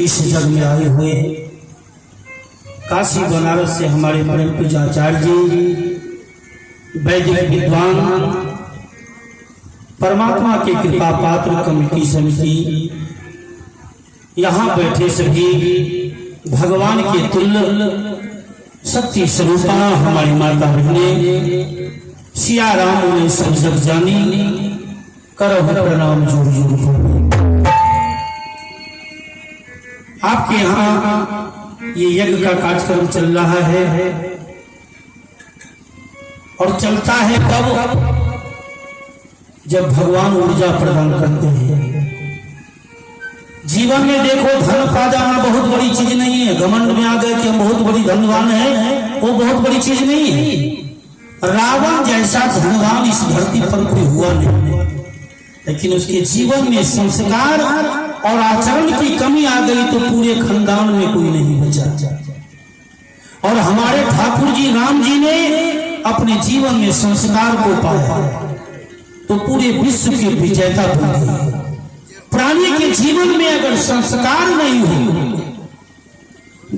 इस जग में आए हुए काशी बनारस से हमारे परम पूज्य आचार्य जी, वैदिक विद्वान, परमात्मा के कृपा पात्र कमेटी समिति, यहाँ बैठे सभी भगवान के तुल्य शक्ति स्वरूपा हमारी माता बहने, सिया राम ने सब जग जानी, करो प्रणाम जोड़ जोड़। आपके यहाँ ये यज्ञ का कार्यक्रम चल रहा है और चलता है कब? जब भगवान ऊर्जा प्रदान करते हैं। जीवन में देखो, धन पा जाना बहुत बड़ी चीज नहीं है। घमंड में आ गए कि हम बहुत बड़ी धनवान है, वो बहुत बड़ी चीज नहीं है। रावण जैसा धनवान इस धरती पर कोई हुआ नहीं, लेकिन उसके जीवन में संस्कार और आचरण की कमी आ गई तो पूरे खानदान में कोई नहीं बचा। और हमारे ठाकुर जी राम जी ने अपने जीवन में संस्कार को पाया तो पूरे विश्व के विजेता बन गए। प्राणी के जीवन में अगर संस्कार नहीं हो,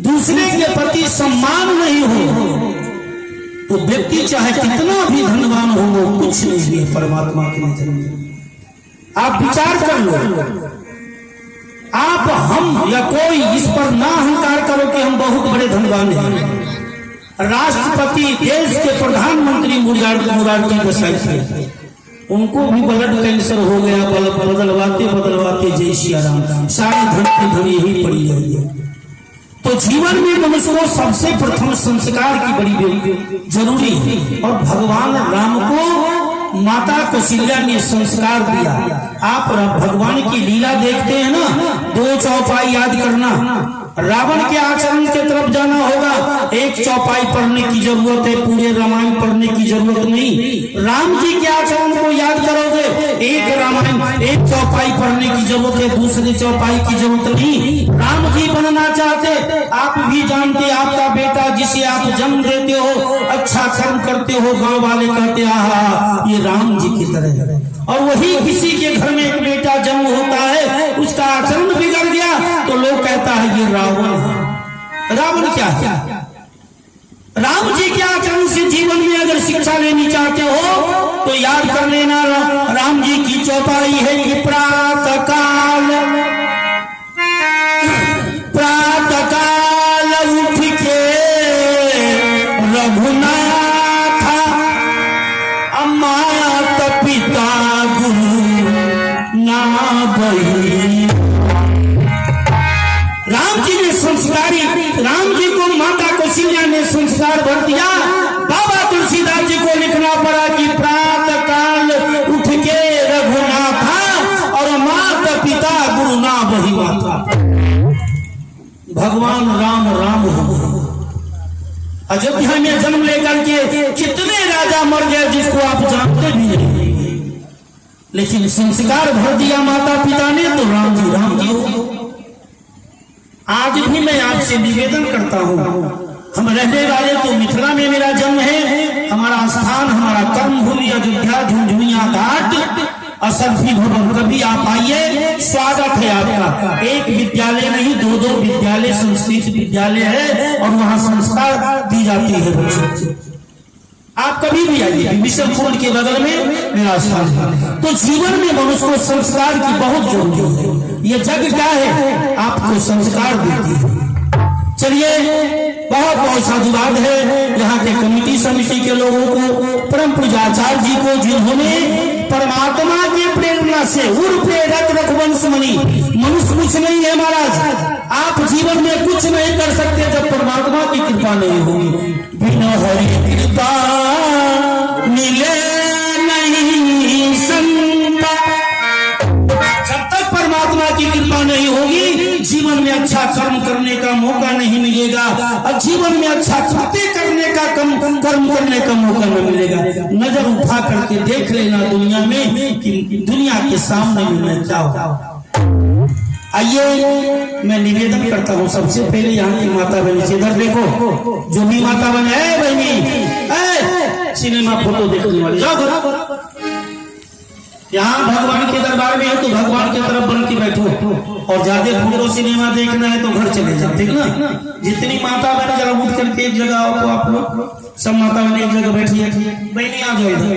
दूसरे के प्रति सम्मान नहीं हो, तो व्यक्ति चाहे कितना भी धनवान हो वो कुछ नहीं है परमात्मा के नजर में। आप विचार कर लो, आप, हम या कोई इस पर ना अहंकार करो कि हम बहुत बड़े धनवान हैं। राष्ट्रपति, देश के प्रधानमंत्री मुरारजी देसाई थे, उनको भी ब्लड कैंसर हो गया, बदलवाते बदलवाते जय सिया राम, सारी धन की धन यही पड़ी है। तो जीवन में मनुष्य को सबसे प्रथम संस्कार की बड़ी जरूरी है, और भगवान राम को माता कौशल्या ने संस्कार दिया। आप भगवान की लीला देखते हैं ना, 2 चौपाई याद करना। रावण के आचरण की तरफ जाना होगा, 1 चौपाई पढ़ने की जरूरत है, पूरे रामायण पढ़ने की जरूरत नहीं। राम जी के आचरण को याद करोगे, 1 रामायण 1 चौपाई पढ़ने की जरूरत है, दूसरी चौपाई की जरूरत नहीं। राम जी बनना चाहते, आप भी जानते, आपका बेटा जिसे आप जन्म देते हो, अच्छा कर्म करते हो, गांव वाले कहते आहा ये राम जी की तरह है। और वही किसी के घर में एक बेटा जन्म होता है, उसका आचरण बिगड़ गया तो लोग कहता है ये रावण है। रावण क्या है? राम जी के आचरण से जीवन में अगर शिक्षा लेनी चाहते हो तो याद कर लेना, राम जी की चौपाई है कि प्रातः काल उठ के रघुनाथ माता पिता गुरु ना बही। राम जी ने संस्कारी, राम जी को माता कौशल्या ने संस्कार भर दिया। बाबा तुलसीदास जी को लिखना पड़ा कि प्रातः काल उठ के रघुनाथा और माता पिता गुरु ना बही माता। भगवान राम राम हो। अयोध्या में जन्म लेकर के कितने राजा मर गए जिसको आप जानते भी नहीं, लेकिन संस्कार भर दिया माता पिता ने तो राम जी हो। आज भी मैं आपसे निवेदन करता हूँ, हम रहने वाले तो मिथिला में मेरा जन्म है, हमारा स्थान, हमारा कर्म भूमि अयोध्या झुंझुनिया घाट असरफी भवन। कभी आप आइए, स्वागत है आपका। एक विद्यालय नहीं, 2 विद्यालय, संस्कृत विद्यालय है और वहाँ संस्कार दी जाती है बच्चों। आप कभी भी आइए, मिशन फूल के बगल में मेरा स्थान है। तो जीवन में मनुष्य को संस्कार की बहुत जरूरत है। ये जग क्या है? आपको संस्कार देती है। चलिए, बहुत बहुत साधुवाद है यहाँ के कमेटी समिति के लोगों को, परम पूज्य आचार्य जी को, जिन्होंने परमात्मा की प्रेरणा से प्रेरक रघुवंश मुनि। मनुष्य कुछ नहीं है महाराज, आप जीवन में कुछ नहीं कर सकते जब परमात्मा की कृपा नहीं होगी। बिना हरि कृपा मिले नहीं संता। जब तक परमात्मा की कृपा नहीं होगी, जीवन में अच्छा कर्म करने का मौका नहीं मिलेगा, और जीवन में अच्छा कृत्य करने का कर्म करने का मौका नहीं मिलेगा। नजर उठा करके देख लेना दुनिया में कि दुनिया के सामने में मैं क्या हूं। आइए, मैं निवेदन करता हूँ सबसे पहले यहाँ की माता बहनी से, इधर देखो, जो भी माता बहनी है, बहनी सिनेमा फोटो देखने वाली, जाओ यहाँ भगवान के दरबार में है तो भगवान की तरफ बन के बैठो, और ज्यादा फोटो सिनेमा देखना है तो घर चले जाओ, ठीक ना। जितनी माता बहन जरा उठ करके एक जगह आओ, तो आप लोग सब माता बहन एक जगह बैठिए। बहनी आ जाओ इधर,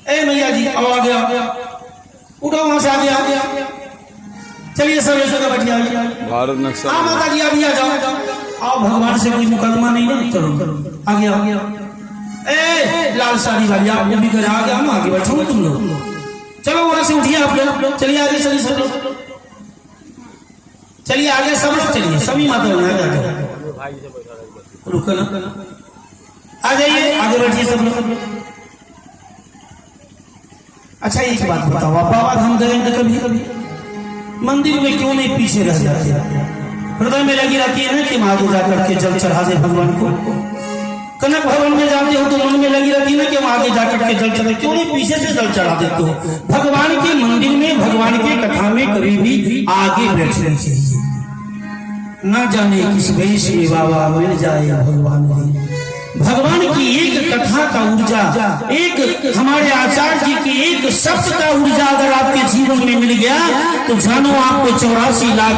ए मैया जी आओ, आ गया, उठो वहां से, आ गया, चलिए सब एक जगह बैठिए। भारत नक्शा। हाँ माता जी अभी आ जाओ, आओ, भगवान से कोई मुकदमा नहीं ना, चलो आ गया। ए लाल साड़ी वाली आप भी घर आ गया, हम आगे बैठो तुम लोग, चलो वहां से उठिए आप लोग, चलिए आगे, चलिए सब, चलिए आगे सब लोग, चलिए सभी माता रुको ना, आ जाइए आगे बैठिए सब लोग। अच्छा एक बात बताओ, बाबा हम गए थे कभी कभी मंदिर में क्यों नहीं पीछे रह जाते? हृदय में लगी रहती है ना कि हम आगे जाकर के जल चढ़ा दे भगवान को। कनक भवन में जाते हो तो मन में लगी रहती है ना कि हम आगे जाकर के जल चढ़ा, क्यों नहीं पीछे से जल चढ़ा देते हो? भगवान के मंदिर में, भगवान के कथा में कभी भी आगे बैठना चाहिए। ना जाने किस वेश में बाबा मिल जाए भगवान की, भगवान की एक कथा का ऊर्जा, एक हमारे आचार्य जी की एक शब्द का ऊर्जा अगर आपके जीवन में मिल गया तो जानो आपको 84 लाख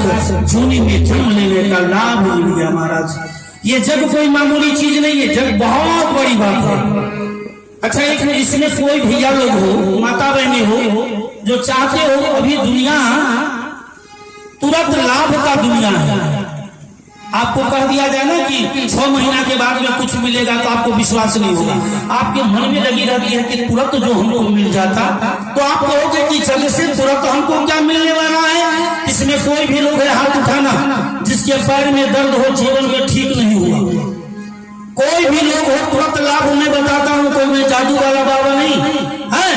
जूनी में जन्म लेने का लाभ मिल गया महाराज। ये जग कोई मामूली चीज नहीं है, जग बहुत बड़ी बात है। अच्छा एक इसमें कोई भैया लोग हो, माता बहने हो, जो चाहते हो अभी दुनिया तुरंत लाभ का दुनिया है, आपको कह दिया जाए ना कि 6 महीना के बाद में कुछ मिलेगा तो आपको विश्वास नहीं होगा, आपके मन में लगी रहती है कि तुरंत जो हमको मिल जाता, तो आप कहोगे कि जल्द से तुरंत हमको क्या मिलने वाला है। इसमें कोई भी लोग है हाथ उठाना जिसके पैर में दर्द हो, जीवन में ठीक नहीं हुआ, कोई भी लोग हो तुरंत लाभ मैं बताता हूँ, कोई मैं जादू वाला बाबा नहीं है,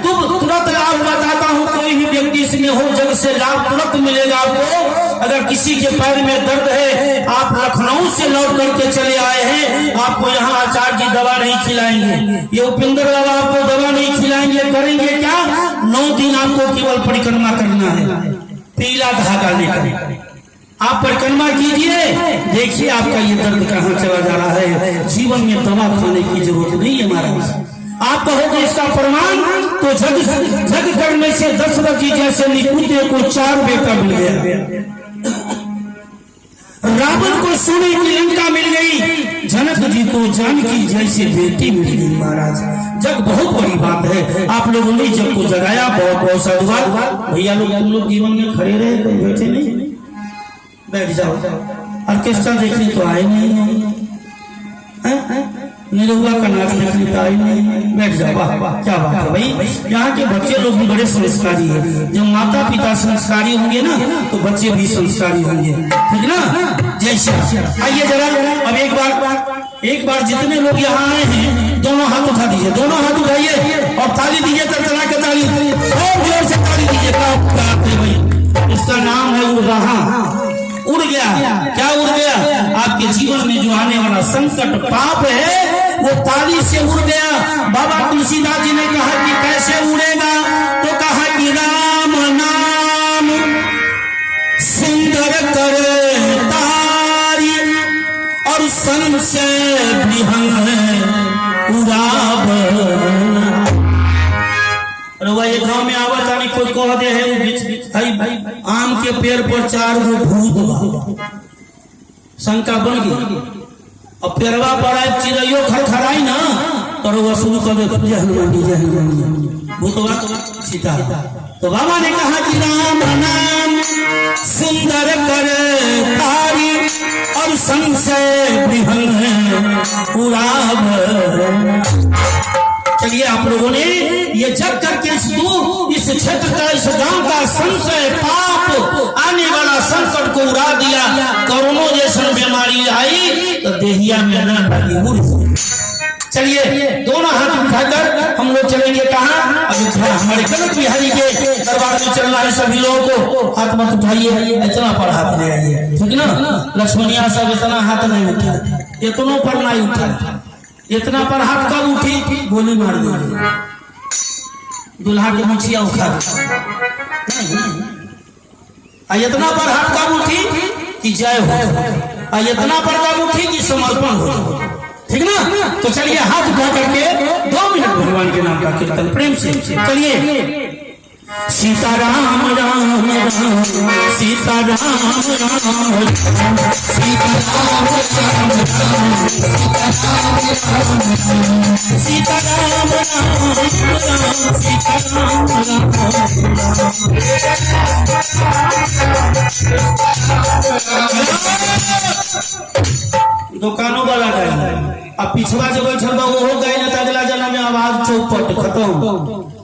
तुरंत लाभ बताता हूँ। कोई भी व्यक्ति इसमें हो जग से लाभ तुरंत मिलेगा आपको। अगर किसी के पैर में दर्द है, आप लखनऊ से लौट करके चले आए हैं, आपको यहाँ आचार्य जी दवा नहीं खिलाएंगे, ये उपेंद्र बाबा आपको दवा नहीं खिलाएंगे, करेंगे क्या? 9 दिन आपको केवल परिक्रमा करना है, पीला धागा लेकर आप परिक्रमा कीजिए, देखिए आपका ये दर्द कहाँ चला जा रहा है। जीवन में दवा खाने की जरूरत नहीं है महाराज। आप कहोगे इसका प्रमाण, तो जग करने से 10 जी जैसे निकुंज को 4 बेटा मिल गया, रावण को सोने की लंका मिल गई, जनक जी को जानकी जैसे बेटी मिल गई महाराज। जग बहुत बड़ी बात है, आप लोगों ने जग को जगाया, बहुत बहुत साधुवाद। भैया लोग तुम लोग जीवन में खड़े रहे, कोई बैठे नहीं, बैठ जाओ। ऑर्केस्ट्रा देखने तो आए नहीं, निरुआ का नाच देखने तो आए नहीं, बैठ जाओ। वाह वाह क्या बात है भाई, यहाँ के बच्चे लोग भी बड़े संस्कारी है। जब माता पिता संस्कारी होंगे ना तो बच्चे भी संस्कारी होंगे, ठीक ना। जैसे आइए जरा अब एक बार जितने लोग यहाँ आए हैं दोनों हाथ उठा दीजिए, दोनों हाथ उठाइए और ताली दीजिए, तरतरा के ताली, और जोर से ताली दीजिए। भाई इसका नाम है उड़ाहा, उड़ गया। क्या उड़ गया? आपके जीवन में जो आने वाला संकट पाप है वो ताली से उड़ गया। बाबा तुलसीदास जी ने कहा कि कैसे उड़ेगा, तो कहा कि राम नाम सुंदर करे तारी और संशय विहंग उड़ावन। वही गाँव में आवत आनी कोई कह दे है भाई आम के पेड़ पर 4 गो भूत, शंका बन गई। अब पेड़वा पर आए चिड़ैयो खड़खड़ाई ना तो वो शुरू कर दे जय हनुमान जी, जय हनुमान जी, भूतवा सीता। तो बाबा ने कहा कि राम नाम सुंदर कर तारी और संशय विहंग उड़ावन। चलिए आप लोगों ने ये जग करके इस क्षेत्र का, इस गांव का संशय पाप आने वाला संकट को उड़ा दिया। कोरोना जैसी बीमारी आई तो देहिया में ना लगी। चलिए दोनों हाथ उठाकर हम लोग चलेंगे कहाँ? अयोध्या, हमारे कनक बिहारी के दरबार में चलना है। सभी लोगों को हाथ मत उठाइए, इतना पर हाथ ले आइए, ठीक ना। लक्ष्मणिया सब इतना हाथ नहीं उठा, इतनों पर नहीं उठा। इतना पर हाथ कब उठी? गोली मार दी, दुल्हा की मुछिया उखाड़। इतना पर हाथ कब उठी कि जय हो, इतना पर कब उठी कि समर्पण हो, ठीक ना। तो चलिए हाथ उठा करके 2 मिनट भगवान के नाम का कीर्तन प्रेम से। चलिए सीताराम राम राम सीताराम राम सीताराम राम राम सीताराम राम राम सीताराम दुकानों वाला गए अब पिछवा जब बैठल बा वो गए ना अगला जना में आवाज चौपट खत्म